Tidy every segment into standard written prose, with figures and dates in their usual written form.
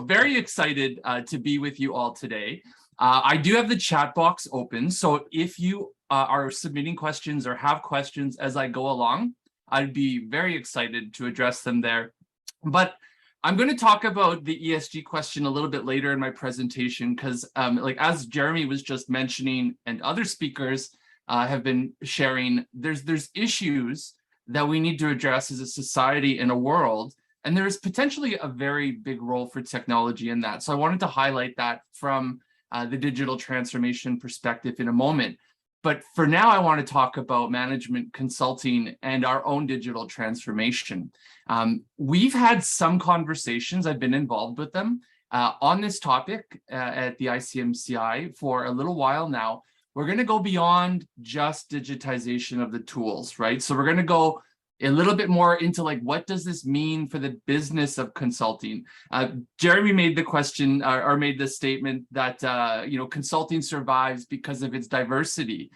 Very excited to be with you all today. I do have the chat box open, so if you are submitting questions or have questions as I go along, I'd be very excited to address them there. But I'm going to talk about the ESG question a little bit later in my presentation because, as Jeremy was just mentioning and other speakers have been sharing, there's issues that we need to address as a society and a world. And there is potentially a very big role for technology in that. So I wanted to highlight that from the digital transformation perspective in a moment. But for now, I want to talk about management consulting and our own digital transformation. We've had some conversations, I've been involved with them on this topic at the ICMCI for a little while now. We're going to go beyond just digitization of the tools, right? So we're going to go a little bit more into what does this mean for the business of consulting? Jeremy made the question or made the statement that consulting survives because of its diversity.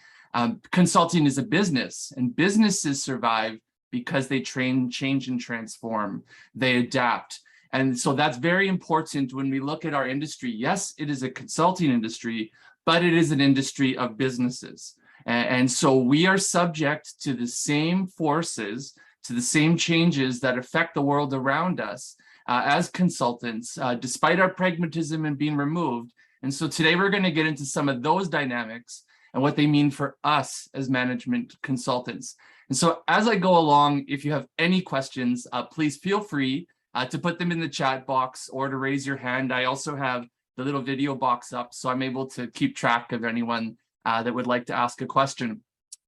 Consulting is a business, and businesses survive because they change and transform. They adapt. And so that's very important when we look at our industry. Yes, it is a consulting industry, but it is an industry of businesses. And so we are subject to the same forces, to the same changes that affect the world around us as consultants, despite our pragmatism and being removed. And so today we're going to get into some of those dynamics and what they mean for us as management consultants. And so as I go along, if you have any questions, please feel free to put them in the chat box or to raise your hand. I also have the little video box up, so I'm able to keep track of anyone that would like to ask a question.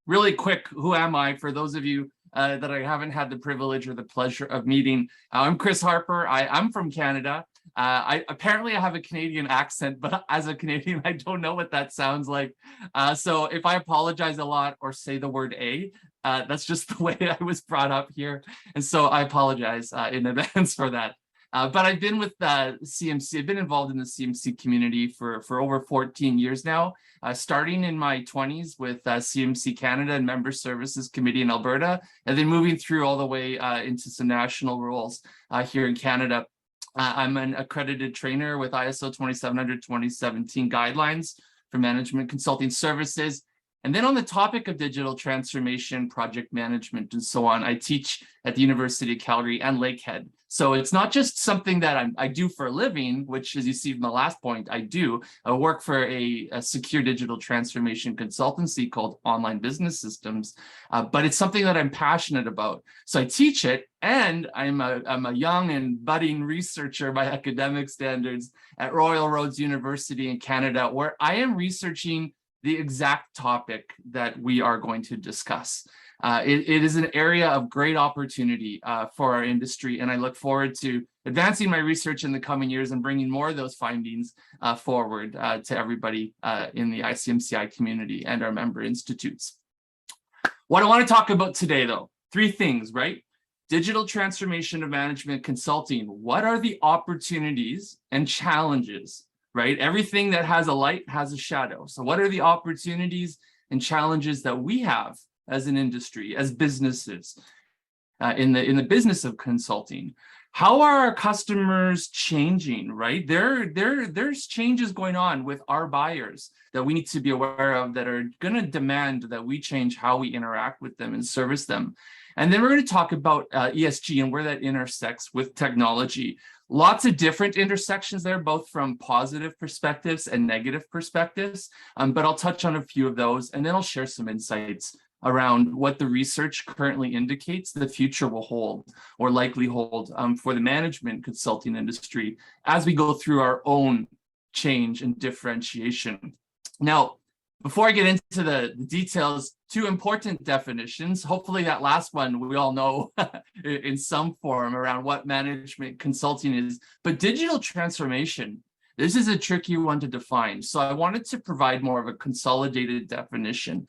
Really quick, who am I? For those of you that I haven't had the privilege or the pleasure of meeting, I'm Chris Harper. I'm from Canada. Apparently I have a Canadian accent, but as a Canadian, I don't know what that sounds like. So if I apologize a lot or say the word that's just the way I was brought up here. And so I apologize in advance for that. But I've been with CMC. I've been involved in the CMC community for over 14 years now, starting in my 20s with CMC Canada and Member Services Committee in Alberta, and then moving through all the way into some national roles here in Canada. I'm an accredited trainer with ISO 27000:2017 guidelines for management consulting services. And then on the topic of digital transformation, project management, and so on, I teach at the University of Calgary and Lakehead. So it's not just something that I do for a living, which, as you see from the last point, I do. I work for a secure digital transformation consultancy called Online Business Systems, but it's something that I'm passionate about. So I teach it, and I'm a young and budding researcher by academic standards at Royal Roads University in Canada, where I am researching the exact topic that we are going to discuss. It is an area of great opportunity for our industry, and I look forward to advancing my research in the coming years and bringing more of those findings forward to everybody in the ICMCI community and our member institutes. What I want to talk about today, though, three things, right? Digital transformation of management consulting. What are the opportunities and challenges? Right? Everything that has a light has a shadow. So what are the opportunities and challenges that we have as an industry, as businesses, in the business of consulting? How are our customers changing, right? There's changes going on with our buyers that we need to be aware of that are going to demand that we change how we interact with them and service them. And then we're going to talk about ESG and where that intersects with technology. Lots of different intersections there, both from positive perspectives and negative perspectives, but I'll touch on a few of those, and then I'll share some insights around what the research currently indicates the future will hold or likely hold for the management consulting industry as we go through our own change and differentiation. Now, before I get into the details, two important definitions. Hopefully that last one we all know in some form around what management consulting is, but digital transformation, this is a tricky one to define. So I wanted to provide more of a consolidated definition.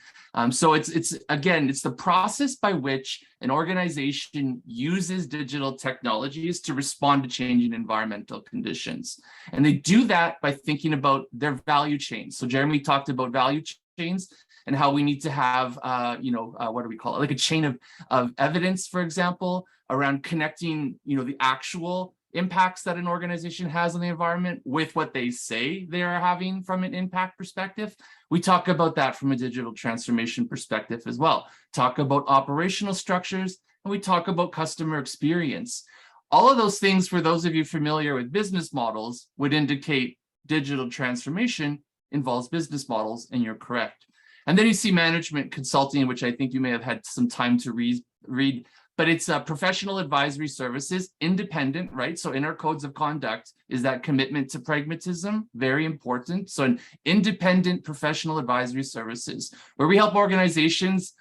So it's the process by which an organization uses digital technologies to respond to changing environmental conditions. And they do that by thinking about their value chains. So Jeremy talked about value chains and how we need to have, what do we call it? Like a chain of evidence, for example, around connecting, the actual impacts that an organization has on the environment with what they say they are having from an impact perspective. We talk about that from a digital transformation perspective as well. Talk about operational structures, and we talk about customer experience. All of those things, for those of you familiar with business models, would indicate digital transformation involves business models, and you're correct. And then you see management consulting, which I think you may have had some time to read, but it's professional advisory services, independent, right? So in our codes of conduct is that commitment to pragmatism, very important. So an independent professional advisory services, where we help organizations,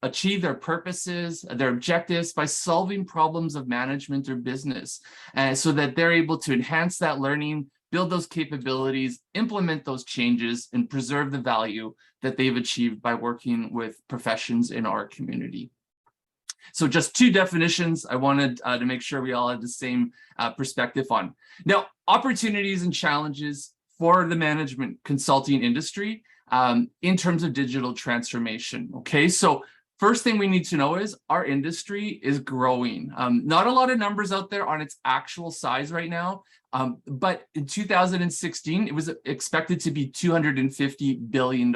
achieve their purposes, their objectives by solving problems of management or business, so that they're able to enhance that learning, build those capabilities, implement those changes, and preserve the value that they've achieved by working with professions in our community. So just two definitions I wanted to make sure we all had the same perspective on. Now, opportunities and challenges for the management consulting industry in terms of digital transformation. Okay, so first thing we need to know is our industry is growing. Not a lot of numbers out there on its actual size right now, but in 2016, it was expected to be $250 billion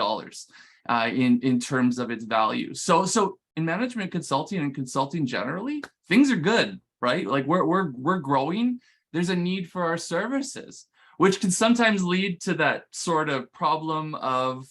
in terms of its value. So in management consulting and consulting generally, things are good, right? Like we're growing. There's a need for our services, which can sometimes lead to that sort of problem of,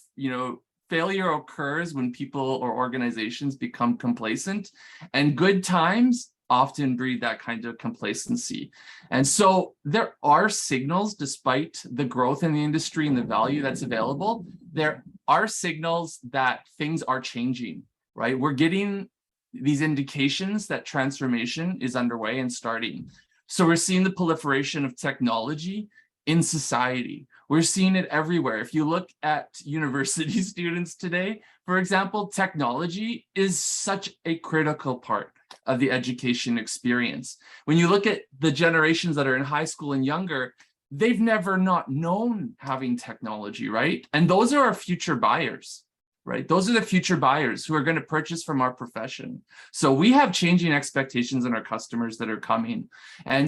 failure occurs when people or organizations become complacent, and good times often breed that kind of complacency. And so there are signals, despite the growth in the industry and the value that's available, there are signals that things are changing, right? We're getting these indications that transformation is underway and starting. So we're seeing the proliferation of technology in society. We're seeing it everywhere. If you look at university students today, for example, technology is such a critical part of the education experience. When you look at the generations that are in high school and younger, they've never not known having technology, right? And those are our future buyers, right? Those are the future buyers who are going to purchase from our profession. So we have changing expectations in our customers that are coming. And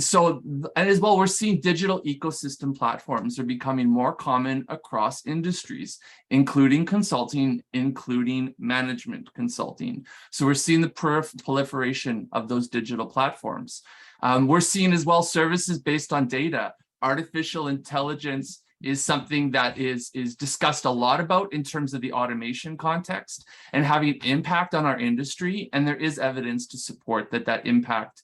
as well, we're seeing digital ecosystem platforms are becoming more common across industries, including consulting, including management consulting. So we're seeing the proliferation of those digital platforms. We're seeing as well services based on data. Artificial intelligence is something that is discussed a lot about in terms of the automation context and having impact on our industry. And there is evidence to support that impact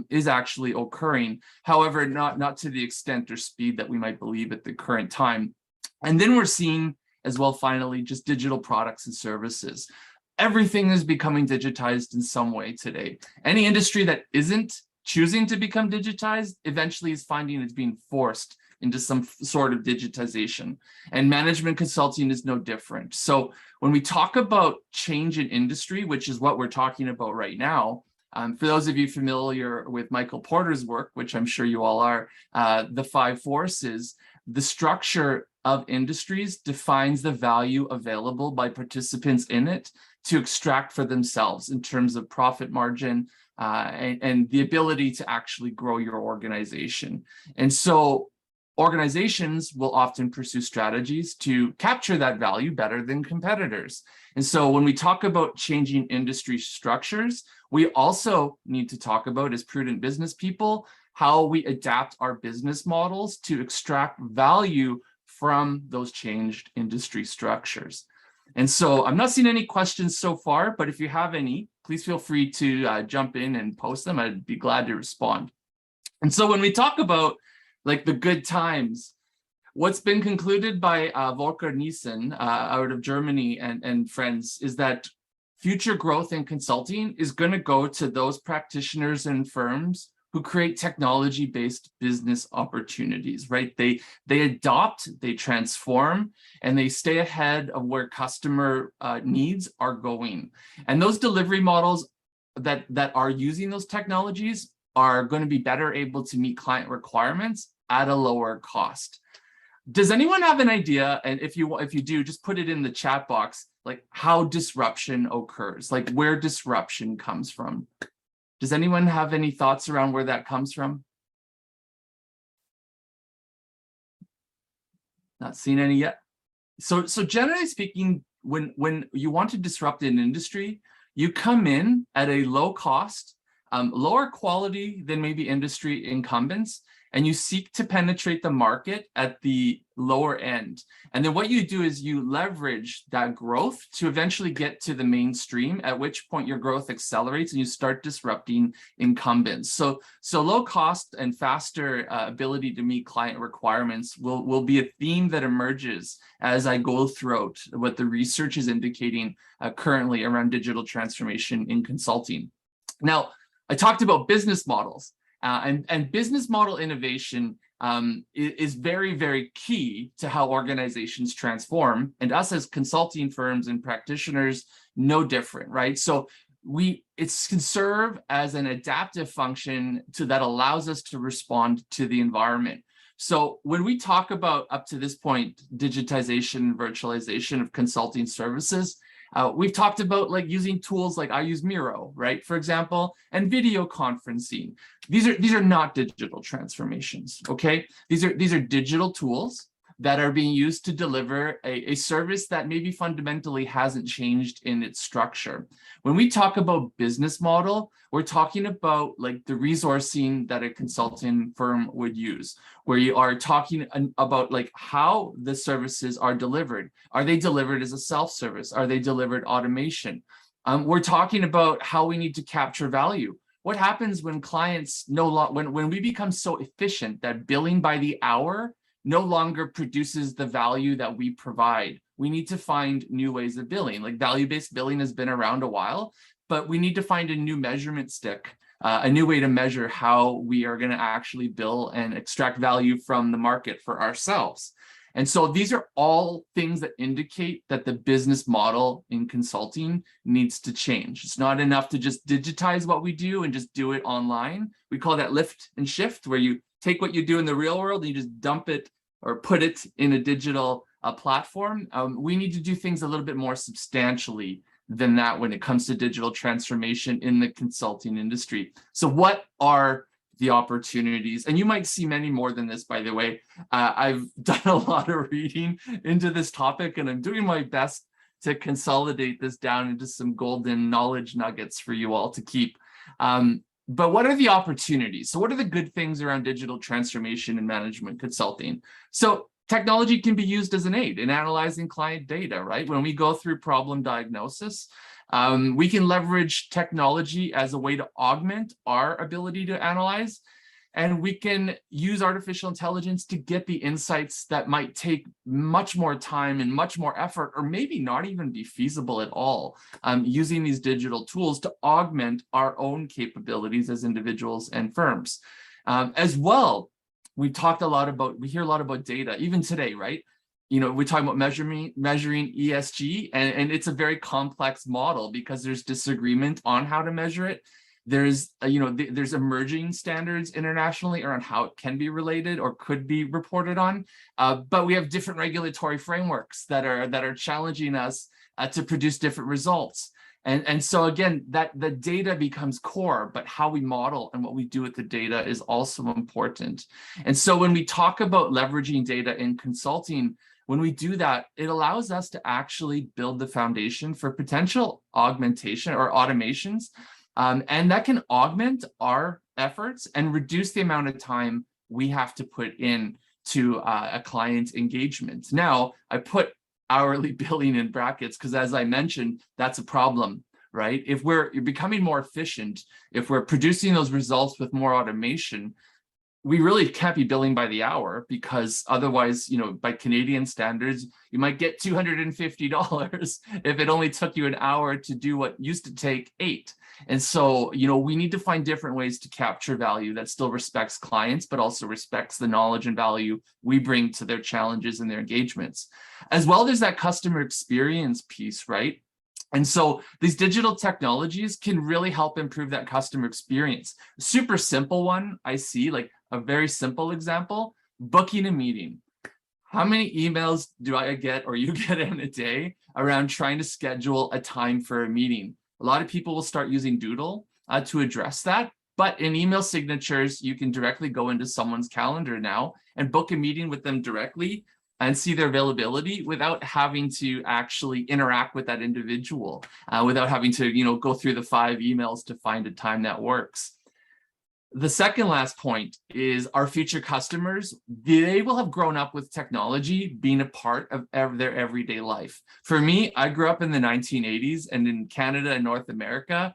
is actually occurring. However, not to the extent or speed that we might believe at the current time. And then we're seeing as well, finally, just digital products and services. Everything is becoming digitized in some way today. Any industry that isn't choosing to become digitized eventually is finding it's being forced into some sort of digitization. And management consulting is no different. So when we talk about change in industry, which is what we're talking about right now, for those of you familiar with Michael Porter's work, which I'm sure you all are, the 5 forces, the structure of industries defines the value available by participants in it to extract for themselves in terms of profit margin and the ability to actually grow your organization. And so organizations will often pursue strategies to capture that value better than competitors. And so when we talk about changing industry structures, we also need to talk about, as prudent business people, how we adapt our business models to extract value from those changed industry structures. And so I'm not seeing any questions so far, but if you have any, please feel free to jump in and post them. I'd be glad to respond. And so when we talk about like the good times, what's been concluded by Volker Niesen out of Germany and friends is that future growth in consulting is going to go to those practitioners and firms who create technology-based business opportunities, right? They adopt, they transform, and they stay ahead of where customer needs are going. And those delivery models that are using those technologies are going to be better able to meet client requirements at a lower cost. Does anyone have an idea? And if you do, just put it in the chat box, like how disruption occurs, like where disruption comes from. Does anyone have any thoughts around where that comes from? Not seen any yet. So generally speaking, when you want to disrupt an industry, you come in at a low cost, lower quality than maybe industry incumbents, and you seek to penetrate the market at the lower end. And then what you do is you leverage that growth to eventually get to the mainstream, at which point your growth accelerates and you start disrupting incumbents. So low cost and faster ability to meet client requirements will be a theme that emerges as I go throughout what the research is indicating currently around digital transformation in consulting. Now, I talked about business models. And business model innovation is very, very key to how organizations transform. And us as consulting firms and practitioners, no different, right? So it can serve as an adaptive function that allows us to respond to the environment. So when we talk about, up to this point, digitization and virtualization of consulting services, we've talked about like using tools like I use Miro, right, for example, and video conferencing. These are not digital transformations, okay? These are digital tools that are being used to deliver a service that maybe fundamentally hasn't changed in its structure. When we talk about business model, we're talking about like the resourcing that a consulting firm would use, where you are talking about like how the services are delivered. Are they delivered as a self-service? Are they delivered automation? We're talking about how we need to capture value. What happens when clients when we become so efficient that billing by the hour no longer produces the value that we provide? We need to find new ways of billing. Like value-based billing has been around a while, but we need to find a new measurement stick, a new way to measure how we are going to actually bill and extract value from the market for ourselves. And so these are all things that indicate that the business model in consulting needs to change. It's not enough to just digitize what we do and just do it online. We call that lift and shift, where you take what you do in the real world and you just dump it or put it in a digital platform. We need to do things a little bit more substantially than that when it comes to digital transformation in the consulting industry. So what are the opportunities? And you might see many more than this, by the way. I've done a lot of reading into this topic, and I'm doing my best to consolidate this down into some golden knowledge nuggets for you all to keep. But what are the opportunities? So what are the good things around digital transformation and management consulting? So technology can be used as an aid in analyzing client data, right? When we go through problem diagnosis, we can leverage technology as a way to augment our ability to analyze. And we can use artificial intelligence to get the insights that might take much more time and much more effort, or maybe not even be feasible at all, using these digital tools to augment our own capabilities as individuals and firms. As well, we hear a lot about data, even today, right? You know, we're talking about measuring ESG, and it's a very complex model because there's disagreement on how to measure it. There's there's emerging standards internationally around how it can be related or could be reported on, but we have different regulatory frameworks that are challenging us to produce different results. And so again, that the data becomes core, but how we model and what we do with the data is also important. And so when we talk about leveraging data in consulting, when we do that, it allows us to actually build the foundation for potential augmentation or automations. And that can augment our efforts and reduce the amount of time we have to put in to a client engagement. Now, I put hourly billing in brackets because, as I mentioned, that's a problem, right? If you're becoming more efficient, if we're producing those results with more automation, we really can't be billing by the hour, because otherwise, by Canadian standards, you might get $250 if it only took you an hour to do what used to take 8. And so, we need to find different ways to capture value that still respects clients, but also respects the knowledge and value we bring to their challenges and their engagements. As well, there's that customer experience piece, right? And so these digital technologies can really help improve that customer experience. A super simple one I see, like a very simple example, booking a meeting. How many emails do I get, or you get in a day, around trying to schedule a time for a meeting? A lot of people will start using Doodle to address that. But in email signatures, you can directly go into someone's calendar now and book a meeting with them directly. and see their availability without having to actually interact with that individual, without having to, go through the 5 emails to find a time that works. The second last point is our future customers, they will have grown up with technology being a part of their everyday life. For me, I grew up in the 1980s, and in Canada and North America,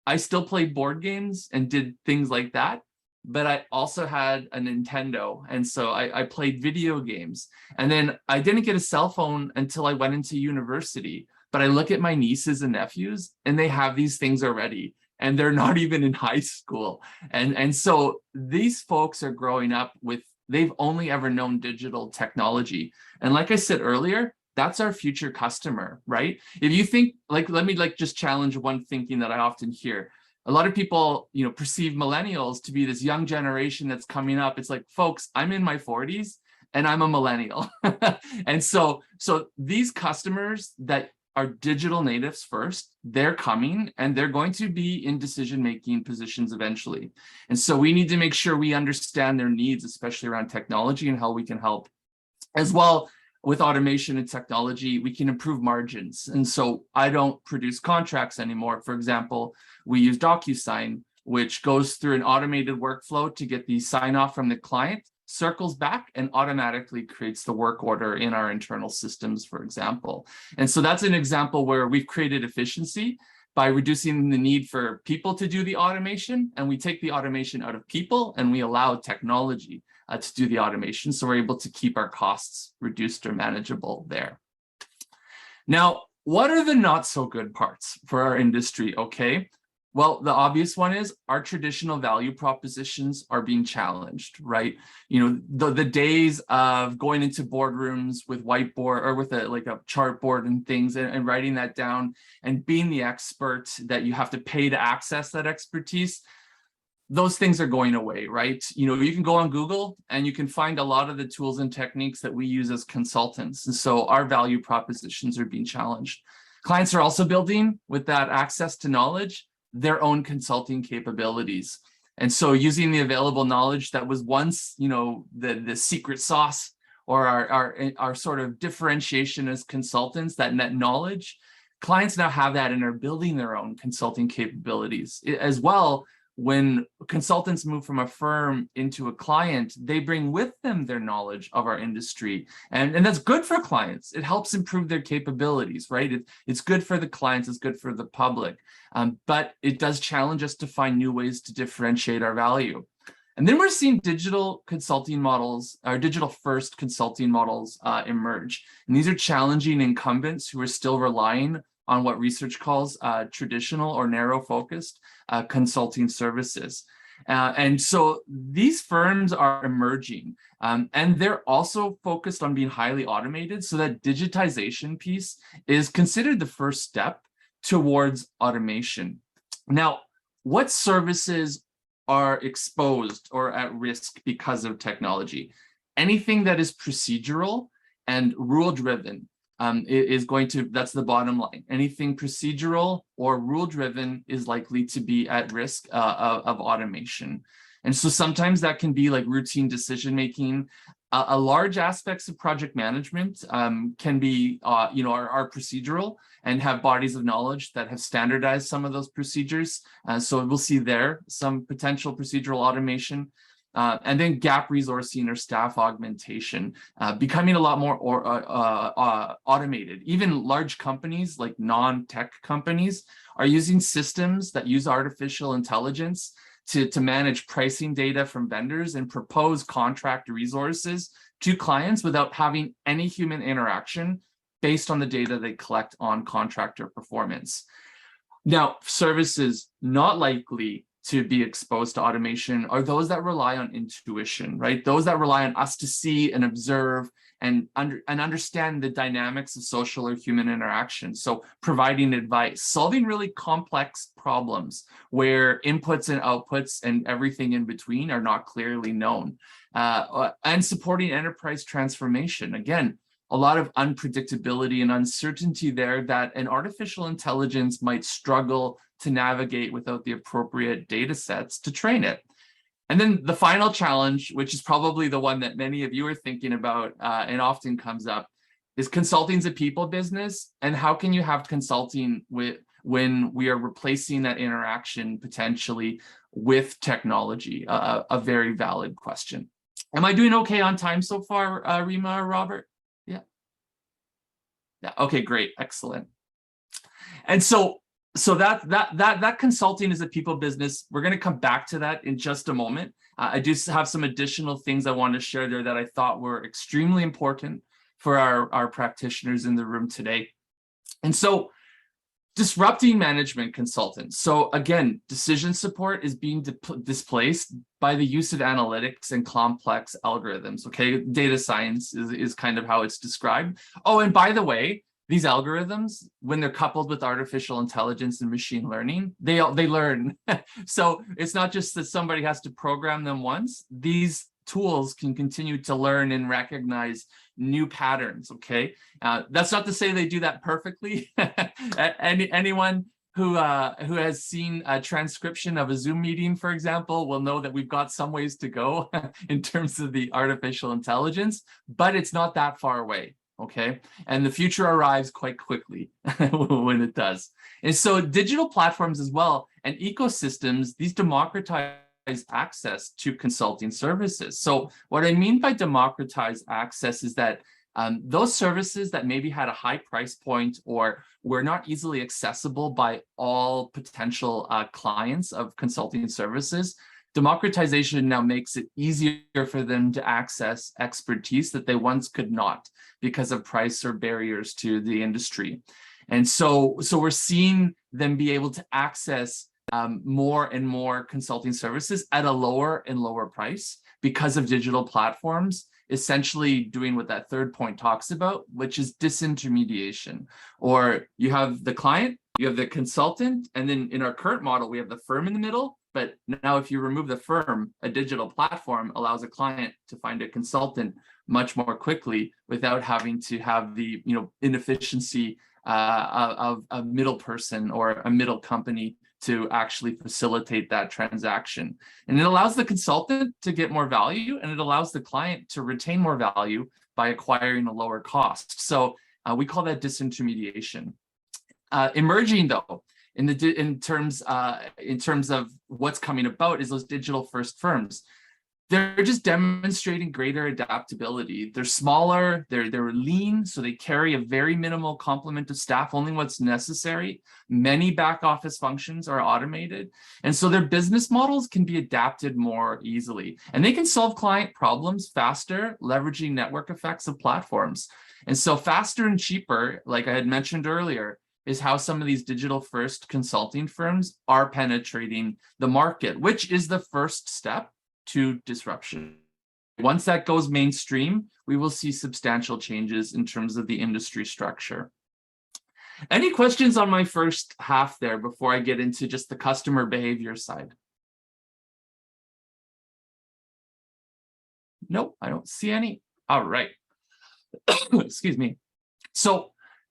I still played board games and did things like that, but I also had a Nintendo. And so I played video games. And then I didn't get a cell phone until I went into university. But I look at my nieces and nephews, and they have these things already, and they're not even in high school. And so these folks are growing up with, they've only ever known digital technology. And like I said earlier, that's our future customer, right? If you think, let me just challenge one thinking that I often hear. A lot of people, perceive millennials to be this young generation that's coming up. It's like, folks, I'm in my 40s and I'm a millennial. And so these customers that are digital natives first, they're coming and they're going to be in decision-making positions eventually. And so we need to make sure we understand their needs, especially around technology, and how we can help. As well, with automation and technology, we can improve margins. And so I don't produce contracts anymore. For example, we use DocuSign, which goes through an automated workflow to get the sign-off from the client, circles back, and automatically creates the work order in our internal systems, for example. And so that's an example where we've created efficiency by reducing the need for people to do the automation, and we take the automation out of people and we allow technology to do the automation. So we're able to keep our costs reduced or manageable there. Now, what are the not so good parts for our industry? Okay. Well, the obvious one is our traditional value propositions are being challenged, right? The days of going into boardrooms with whiteboard or with a chartboard and things and writing that down and being the expert that you have to pay to access that expertise, those things are going away, right? You can go on Google and you can find a lot of the tools and techniques that we use as consultants. And so our value propositions are being challenged. Clients are also building, with that access to knowledge, their own consulting capabilities. And so using the available knowledge that was once, the secret sauce or our sort of differentiation as consultants, that net knowledge, clients now have that and are building their own consulting capabilities. As well, when consultants move from a firm into a client, they bring with them their knowledge of our industry. And that's good for clients. It helps improve their capabilities, right? It's good for the clients, it's good for the public. But it does challenge us to find new ways to differentiate our value. And then we're seeing digital consulting models, or digital first consulting models emerge. And these are challenging incumbents who are still relying on what research calls traditional or narrow focused consulting services. And so these firms are emerging, and they're also focused on being highly automated, so that digitization piece is considered the first step towards automation. Now, what services are exposed or at risk because of technology? Anything that is procedural and rule-driven that's the bottom line. Anything procedural or rule-driven is likely to be at risk of automation. And so sometimes that can be like routine decision-making. A large aspects of project management can be, are procedural and have bodies of knowledge that have standardized some of those procedures. So we'll see there some potential procedural automation. And then gap resourcing or staff augmentation, becoming a lot more automated. Even large companies like non-tech companies are using systems that use artificial intelligence to manage pricing data from vendors and propose contract resources to clients without having any human interaction based on the data they collect on contractor performance. Now, services not likely to be exposed to automation are those that rely on intuition, right? Those that rely on us to see and observe and understand the dynamics of social or human interaction. So providing advice, solving really complex problems where inputs and outputs and everything in between are not clearly known, and supporting enterprise transformation. Again, a lot of unpredictability and uncertainty there that an artificial intelligence might struggle to navigate without the appropriate data sets to train it. And then the final challenge, which is probably the one that many of you are thinking about and often comes up, is consulting's a people business. And how can you have consulting when we are replacing that interaction potentially with technology? A very valid question. Am I doing okay on time so far, Rima or Robert? Yeah. Yeah. Okay, great. Excellent. And so that consulting is a people business. We're going to come back to that in just a moment. I do have some additional things I want to share there that I thought were extremely important for our practitioners in the room today. And so disrupting management consultants. So again, decision support is being displaced by the use of analytics and complex algorithms. Okay, data science is kind of how it's described. Oh, and by the way, these algorithms, when they're coupled with artificial intelligence and machine learning, they learn. So it's not just that somebody has to program them once. These tools can continue to learn and recognize new patterns. Okay, that's not to say they do that perfectly. Anyone who has seen a transcription of a Zoom meeting, for example, will know that we've got some ways to go in terms of the artificial intelligence, but it's not that far away. Okay, and the future arrives quite quickly when it does. And so digital platforms as well and ecosystems, these democratize access to consulting services. So what I mean by democratize access is that those services that maybe had a high price point or were not easily accessible by all potential clients of consulting services, democratization now makes it easier for them to access expertise that they once could not because of price or barriers to the industry. And so we're seeing them be able to access more and more consulting services at a lower and lower price because of digital platforms, essentially doing what that third point talks about, which is disintermediation. Or you have the client, you have the consultant, and then in our current model, we have the firm in the middle. But now if you remove the firm, a digital platform allows a client to find a consultant much more quickly without having to have the inefficiency of a middle person or a middle company to actually facilitate that transaction. And it allows the consultant to get more value, and it allows the client to retain more value by acquiring a lower cost. So we call that disintermediation. Emerging though, in terms of what's coming about is those digital first firms. They're just demonstrating greater adaptability. They're smaller, they're lean, so they carry a very minimal complement of staff, only what's necessary. Many back office functions are automated. And so their business models can be adapted more easily. And they can solve client problems faster, leveraging network effects of platforms. And so faster and cheaper, like I had mentioned earlier, is how some of these digital first consulting firms are penetrating the market, which is the first step to disruption. Once that goes mainstream, we will see substantial changes in terms of the industry structure. Any questions on my first half there before I get into just the customer behavior side? Nope, I don't see any. All right. Excuse me. So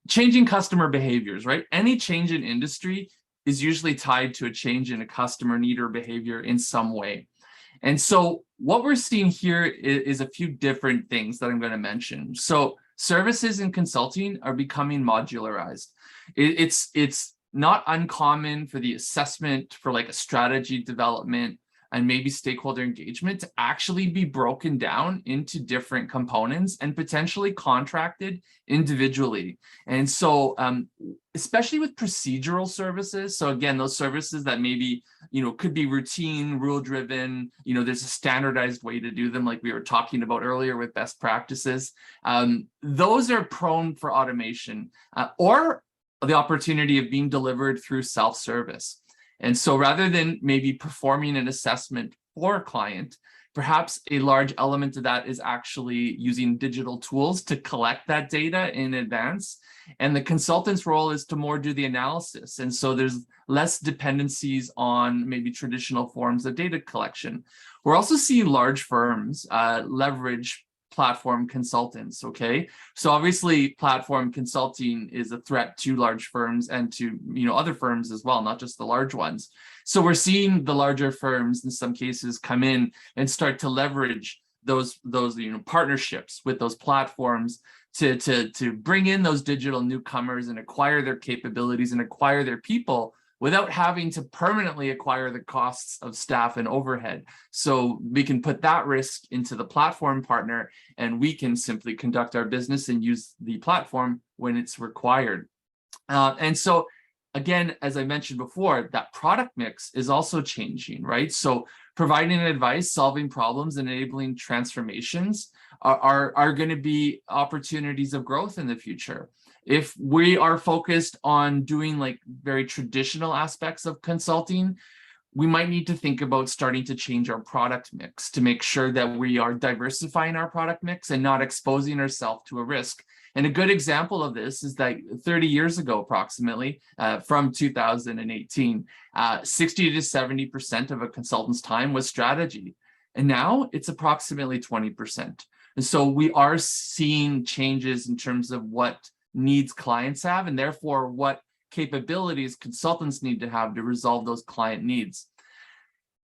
changing customer behaviors, right? Any change in industry is usually tied to a change in a customer need or behavior in some way. And so what we're seeing here is a few different things that I'm going to mention. So services in consulting are becoming modularized. It's not uncommon for the assessment for like a strategy development and maybe stakeholder engagement to actually be broken down into different components and potentially contracted individually. And so especially with procedural services, so again, those services that maybe could be routine, rule driven, there's a standardized way to do them, like we were talking about earlier with best practices. Those are prone for automation or the opportunity of being delivered through self-service. And so rather than maybe performing an assessment for a client, perhaps a large element of that is actually using digital tools to collect that data in advance. And the consultant's role is to more do the analysis. And so there's less dependencies on maybe traditional forms of data collection. We're also seeing large firms leverage platform consultants, okay? So obviously platform consulting is a threat to large firms and to, other firms as well, not just the large ones. So we're seeing the larger firms in some cases come in and start to leverage those partnerships with those platforms to bring in those digital newcomers and acquire their capabilities and acquire their people without having to permanently acquire the costs of staff and overhead. So we can put that risk into the platform partner, and we can simply conduct our business and use the platform when it's required. And so, again, as I mentioned before, that product mix is also changing, right? So providing advice, solving problems, and enabling transformations are going to be opportunities of growth in the future. If we are focused on doing like very traditional aspects of consulting, we might need to think about starting to change our product mix to make sure that we are diversifying our product mix and not exposing ourselves to a risk. And a good example of this is that 30 years ago, approximately, from 2018, 60 to 70% of a consultant's time was strategy. And now it's approximately 20%. And so we are seeing changes in terms of what needs clients have, and therefore what capabilities consultants need to have to resolve those client needs.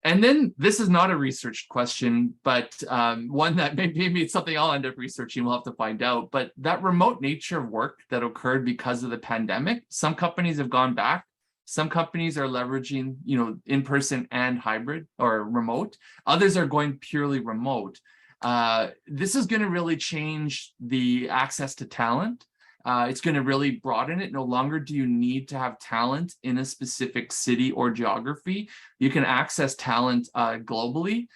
And then this is not a researched question, but one that maybe it's something I'll end up researching, we'll have to find out. But that remote nature of work that occurred because of the pandemic, some companies have gone back. Some companies are leveraging, in-person and hybrid or remote. Others are going purely remote. This is going to really change the access to talent. It's going to really broaden it. No longer do you need to have talent in a specific city or geography. You can access talent globally.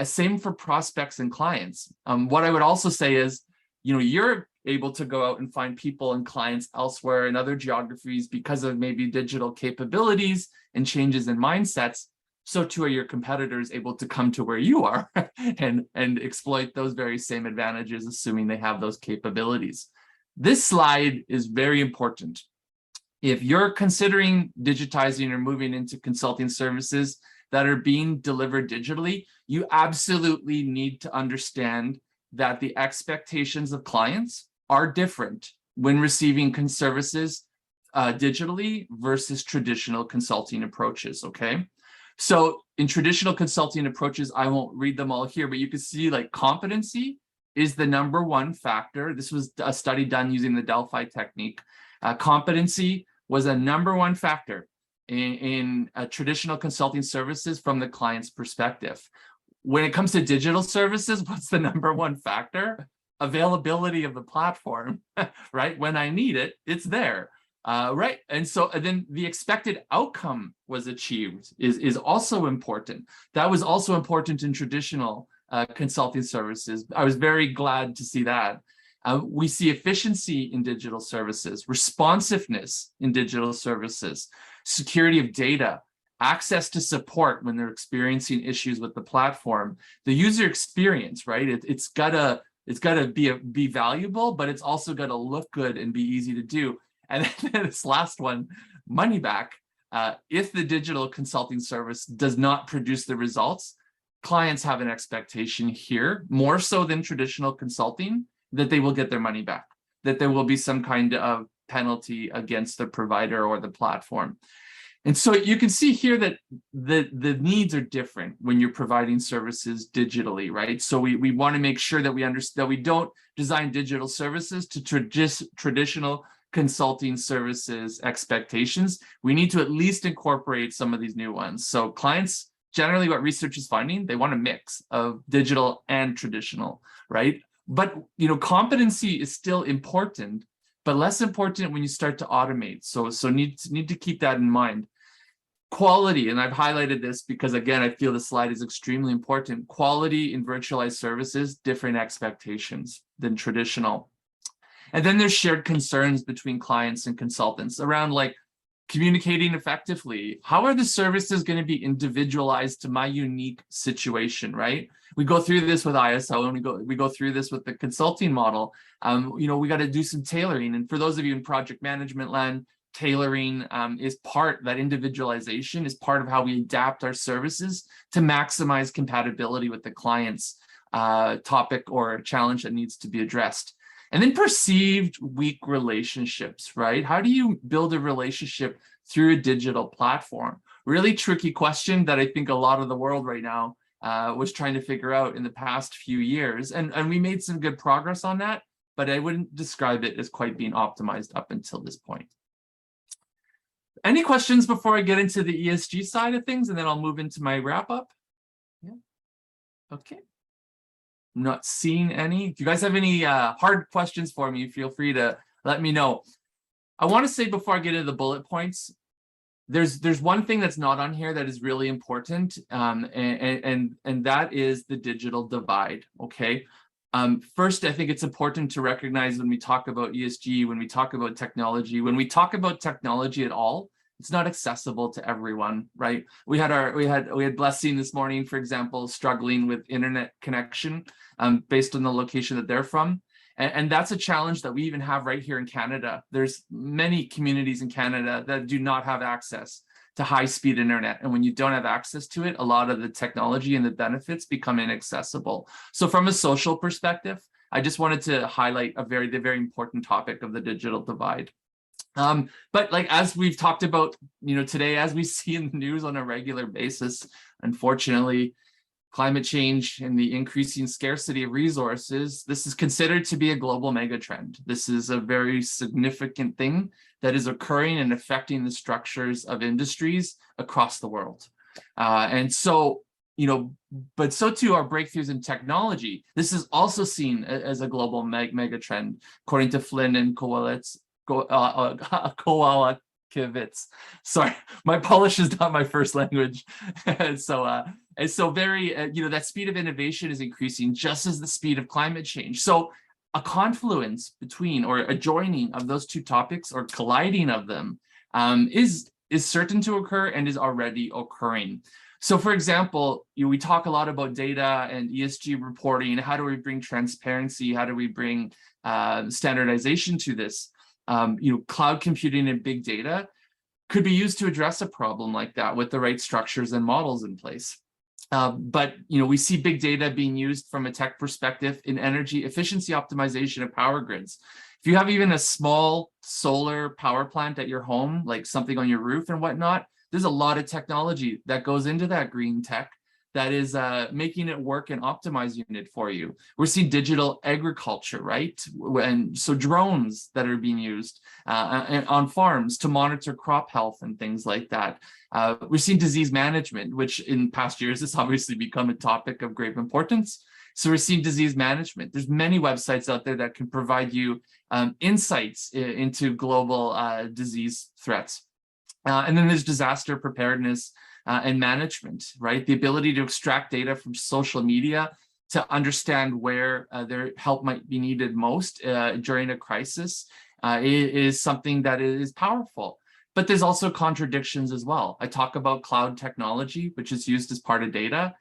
Same for prospects and clients. What I would also say is, you're able to go out and find people and clients elsewhere in other geographies because of maybe digital capabilities and changes in mindsets. So too are your competitors able to come to where you are and exploit those very same advantages, assuming they have those capabilities. This slide is very important. If you're considering digitizing or moving into consulting services that are being delivered digitally, you absolutely need to understand that the expectations of clients are different when receiving services digitally versus traditional consulting approaches, okay? So in traditional consulting approaches, I won't read them all here, but you can see like competency is the number one factor. This was a study done using the Delphi technique. Competency was a number one factor in traditional consulting services from the client's perspective. When it comes to digital services, what's the number one factor? Availability of the platform, right? When I need it, it's there, right? And then the expected outcome was achieved is also important. That was also important in traditional consulting services. I was very glad to see that. We see efficiency in digital services, responsiveness in digital services, security of data, access to support when they're experiencing issues with the platform, the user experience, right? It's gotta be valuable, but it's also gotta look good and be easy to do. And then this last one, money back. If the digital consulting service does not produce the results, clients have an expectation here, more so than traditional consulting, that they will get their money back, that there will be some kind of penalty against the provider or the platform. And so you can see here that the needs are different when you're providing services digitally, right? So we want to make sure that we understand that we don't design digital services to traditional consulting services expectations. We need to at least incorporate some of these new ones. So clients, generally what research is finding, they want a mix of digital and traditional, right? But competency is still important, but less important when you start to automate. So need to keep that in mind. Quality, and I've highlighted this because again, I feel the slide is extremely important. Quality in virtualized services, different expectations than traditional. And then there's shared concerns between clients and consultants around like communicating effectively. How are the services going to be individualized to my unique situation, right? We go through this with ISO and we go through this with the consulting model. We got to do some tailoring. And for those of you in project management land, tailoring is part, that individualization is part of how we adapt our services to maximize compatibility with the clients. topic or challenge that needs to be addressed. And then perceived weak relationships, right? How do you build a relationship through a digital platform? Really tricky question that I think a lot of the world right now was trying to figure out in the past few years. And we made some good progress on that, but I wouldn't describe it as quite being optimized up until this point. Any questions before I get into the ESG side of things, and then I'll move into my wrap up? Yeah. Okay. I'm not seeing any. If you guys have any hard questions for me, feel free to let me know. I want to say before I get into the bullet points, there's one thing that's not on here that is really important, and that is the digital divide. Okay. First, I think it's important to recognize when we talk about ESG, when we talk about technology, when we talk about technology at all, it's not accessible to everyone, right? We had Blessing this morning, for example, struggling with internet connection based on the location that they're from. And that's a challenge that we even have right here in Canada. There's many communities in Canada that do not have access to high-speed internet. And when you don't have access to it, a lot of the technology and the benefits become inaccessible. So from a social perspective, I just wanted to highlight the very important topic of the digital divide. But like, as we've talked about, today, as we see in the news on a regular basis, unfortunately, climate change and the increasing scarcity of resources, this is considered to be a global megatrend. This is a very significant thing that is occurring and affecting the structures of industries across the world. And so, but so too are breakthroughs in technology. This is also seen as a global megatrend, according to Flynn and Kowalkiewicz. Sorry, my Polish is not my first language. And so very, that speed of innovation is increasing just as the speed of climate change. So a confluence between, or a joining of those two topics, or colliding of them, is certain to occur and is already occurring. So for example, we talk a lot about data and ESG reporting. How do we bring transparency? How do we bring standardization to this? Cloud computing and big data could be used to address a problem like that with the right structures and models in place. But we see big data being used from a tech perspective in energy efficiency optimization of power grids. If you have even a small solar power plant at your home, like something on your roof and whatnot, there's a lot of technology that goes into that green tech that is making it work and optimizing it for you. We're seeing digital agriculture, right? And so drones that are being used on farms to monitor crop health and things like that. We're seeing disease management, which in past years has obviously become a topic of great importance. So we're seeing disease management. There's many websites out there that can provide you insights into global disease threats. And then there's disaster preparedness and management, right? The ability to extract data from social media to understand where their help might be needed most during a crisis is something that is powerful. But there's also contradictions as well. I talk about cloud technology, which is used as part of data.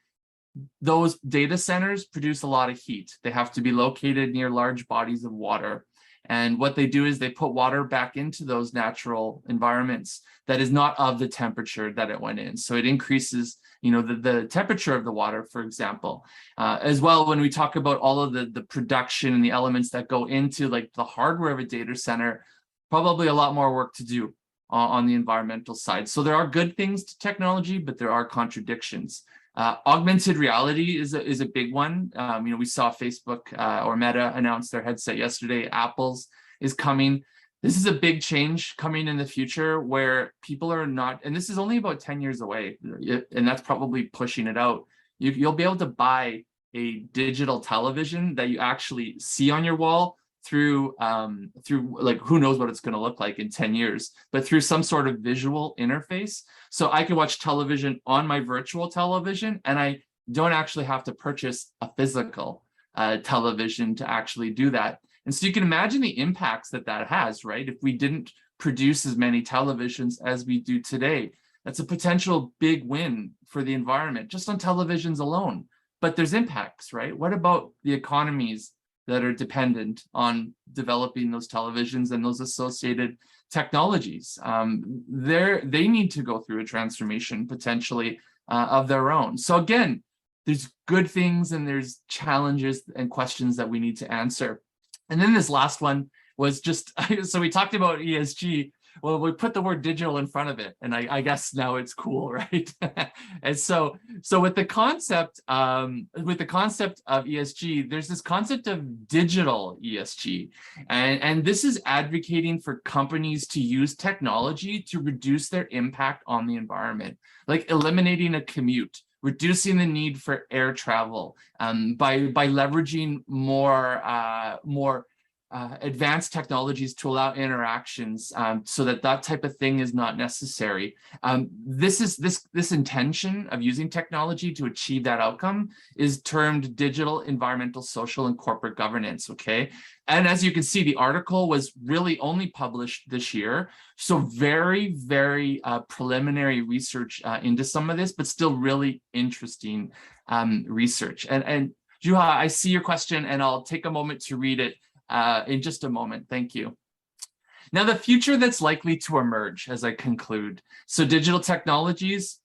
Those data centers produce a lot of heat. They have to be located near large bodies of water. And what they do is they put water back into those natural environments that is not of the temperature that it went in. So it increases, the temperature of the water, for example. As well, when we talk about all of the production and the elements that go into like the hardware of a data center, probably a lot more work to do on the environmental side. So there are good things to technology, but there are contradictions. Augmented reality is a big one. We saw Facebook or Meta announce their headset yesterday. Apple's is coming. This is a big change coming in the future where people are not, and this is only about 10 years away, and that's probably pushing it out. You'll be able to buy a digital television that you actually see on your wall through like, who knows what it's going to look like in 10 years, but through some sort of visual interface. So I can watch television on my virtual television, and I don't actually have to purchase a physical television to actually do that. And so you can imagine the impacts that has, right? If we didn't produce as many televisions as we do today, that's a potential big win for the environment, just on televisions alone. But there's impacts, right? What about the economies that are dependent on developing those televisions and those associated technologies? They need to go through a transformation potentially of their own. So again, there's good things and there's challenges and questions that we need to answer. And then this last one was just, so we talked about ESG. Well, we put the word digital in front of it, and I guess now it's cool, right? And so with the concept of ESG, there's this concept of digital ESG, and this is advocating for companies to use technology to reduce their impact on the environment, like eliminating a commute, reducing the need for air travel, by leveraging more advanced technologies to allow interactions, so that type of thing is not necessary. This intention of using technology to achieve that outcome is termed digital, environmental, social, and corporate governance, okay? And as you can see, the article was really only published this year, so very, very preliminary research into some of this, but still really interesting research. And Juha, I see your question, and I'll take a moment to read it in just a moment. Thank you. Now, the future that's likely to emerge as I conclude. So digital technologies,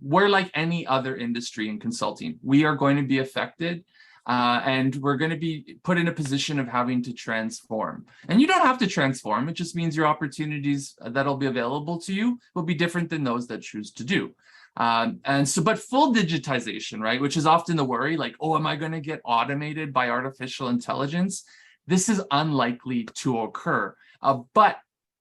we're like any other industry in consulting. We are going to be affected, and we're going to be put in a position of having to transform. And you don't have to transform. It just means your opportunities that'll be available to you will be different than those that choose to do. But full digitization, right, which is often the worry, like, oh, am I going to get automated by artificial intelligence? This is unlikely to occur, but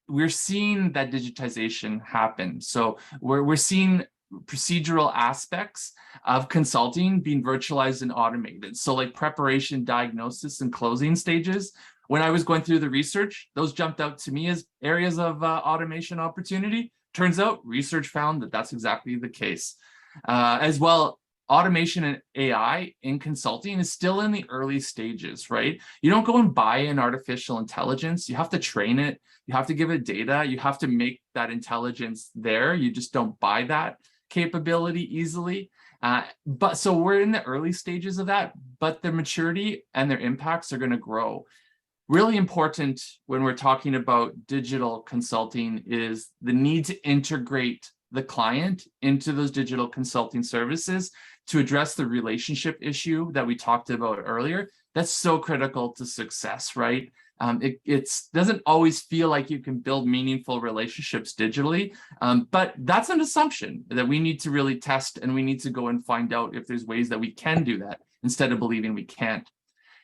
we're seeing that digitization happen. So we're seeing procedural aspects of consulting being virtualized and automated. So like preparation, diagnosis, and closing stages. When I was going through the research, those jumped out to me as areas of automation opportunity. Turns out research found that that's exactly the case. As well, automation and AI in consulting is still in the early stages, right? You don't go and buy an artificial intelligence. You have to train it. You have to give it data. You have to make that intelligence there. You just don't buy that capability easily. But so we're in the early stages of that, but their maturity and their impacts are going to grow. Really important when we're talking about digital consulting is the need to integrate the client into those digital consulting services to address the relationship issue that we talked about earlier. That's so critical to success, right? It doesn't always feel like you can build meaningful relationships digitally, but that's an assumption that we need to really test, and we need to go and find out if there's ways that we can do that instead of believing we can't.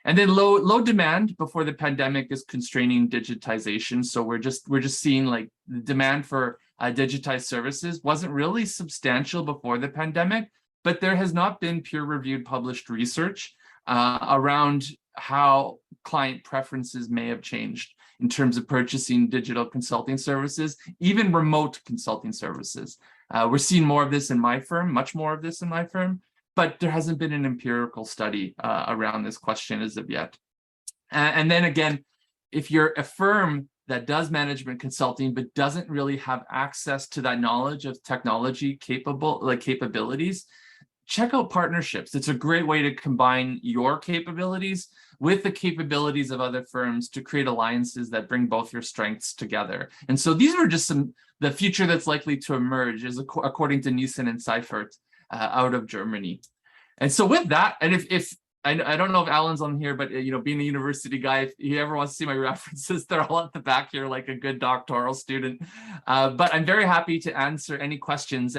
And then low demand before the pandemic is constraining digitization. So we're just seeing like the demand for digitized services wasn't really substantial before the pandemic, but there has not been peer-reviewed published research around how client preferences may have changed in terms of purchasing digital consulting services, even remote consulting services. We're seeing more of this in my firm, much more of this in my firm, but there hasn't been an empirical study around this question as of yet. And then again, if you're a firm that does management consulting but doesn't really have access to that knowledge of technology capabilities, check out partnerships. It's a great way to combine your capabilities with the capabilities of other firms to create alliances that bring both your strengths together. And so these are just the future that's likely to emerge, is according to Nielsen and Seifert out of Germany. And so with that, and if I don't know if Alan's on here, but being a university guy, if he ever wants to see my references, they're all at the back here like a good doctoral student. But I'm very happy to answer any questions.